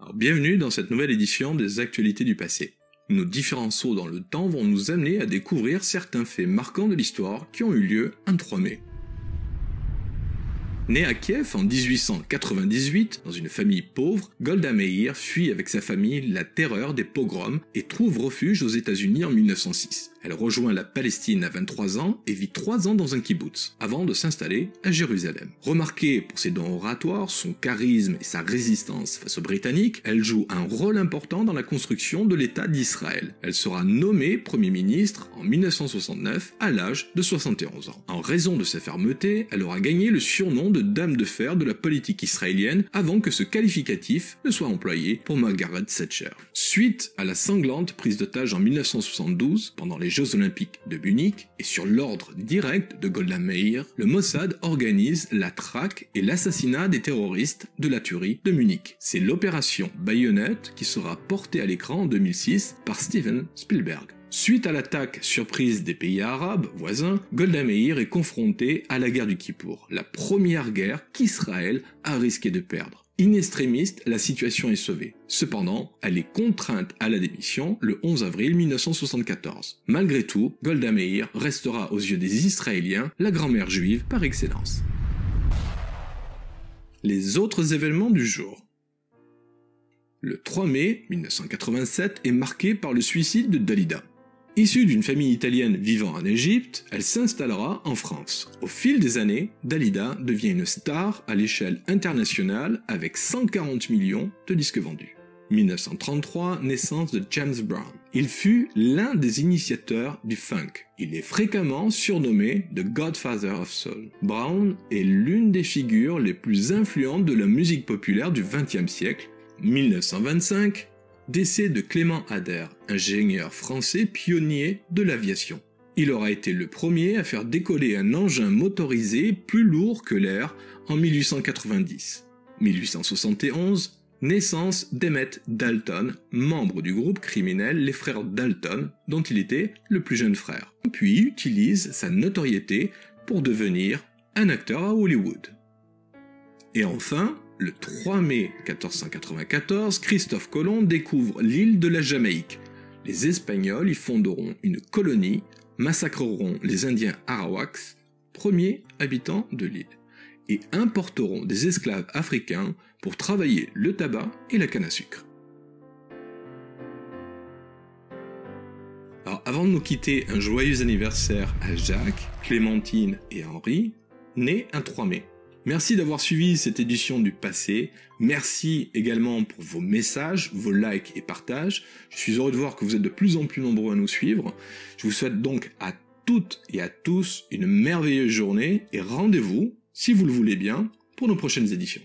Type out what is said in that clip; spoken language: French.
Alors, bienvenue dans cette nouvelle édition des actualités du passé. Nos différents sauts dans le temps vont nous amener à découvrir certains faits marquants de l'histoire qui ont eu lieu un 3 mai. Née à Kiev en 1898, dans une famille pauvre, Golda Meir fuit avec sa famille la terreur des pogroms et trouve refuge aux États-Unis en 1906. Elle rejoint la Palestine à 23 ans et vit 3 ans dans un kibbutz, avant de s'installer à Jérusalem. Remarquée pour ses dons oratoires, son charisme et sa résistance face aux Britanniques, elle joue un rôle important dans la construction de l'État d'Israël. Elle sera nommée Premier ministre en 1969 à l'âge de 71 ans. En raison de sa fermeté, elle aura gagné le surnom de Dame de fer de la politique israélienne avant que ce qualificatif ne soit employé pour Margaret Thatcher. Suite à la sanglante prise d'otage en 1972, pendant les Jeux Olympiques de Munich, et sur l'ordre direct de Golda Meir, le Mossad organise la traque et l'assassinat des terroristes de la tuerie de Munich. C'est l'opération Bayonet qui sera portée à l'écran en 2006 par Steven Spielberg. Suite à l'attaque surprise des pays arabes voisins, Golda Meir est confrontée à la guerre du Kippour, la première guerre qu'Israël a risqué de perdre. In extremis, la situation est sauvée. Cependant, elle est contrainte à la démission le 11 avril 1974. Malgré tout, Golda Meir restera aux yeux des Israéliens la grand-mère juive par excellence. Les autres événements du jour. Le 3 mai 1987 est marqué par le suicide de Dalida. Issue d'une famille italienne vivant en Égypte, elle s'installera en France. Au fil des années, Dalida devient une star à l'échelle internationale avec 140 millions de disques vendus. 1933, naissance de James Brown. Il fut l'un des initiateurs du funk. Il est fréquemment surnommé The Godfather of Soul. Brown est l'une des figures les plus influentes de la musique populaire du XXe siècle. 1925, décès de Clément Ader, ingénieur français pionnier de l'aviation. Il aura été le premier à faire décoller un engin motorisé plus lourd que l'air en 1890. 1871, naissance d'Emmett Dalton, membre du groupe criminel Les Frères Dalton, dont il était le plus jeune frère. Puis utilise sa notoriété pour devenir un acteur à Hollywood. Et enfin, le 3 mai 1494, Christophe Colomb découvre l'île de la Jamaïque. Les Espagnols y fonderont une colonie, massacreront les Indiens Arawaks, premiers habitants de l'île, et importeront des esclaves africains pour travailler le tabac et la canne à sucre. Alors avant de nous quitter, un joyeux anniversaire à Jacques, Clémentine et Henri, nés un 3 mai. Merci d'avoir suivi cette édition du passé, merci également pour vos messages, vos likes et partages, je suis heureux de voir que vous êtes de plus en plus nombreux à nous suivre, je vous souhaite donc à toutes et à tous une merveilleuse journée et rendez-vous, si vous le voulez bien, pour nos prochaines éditions.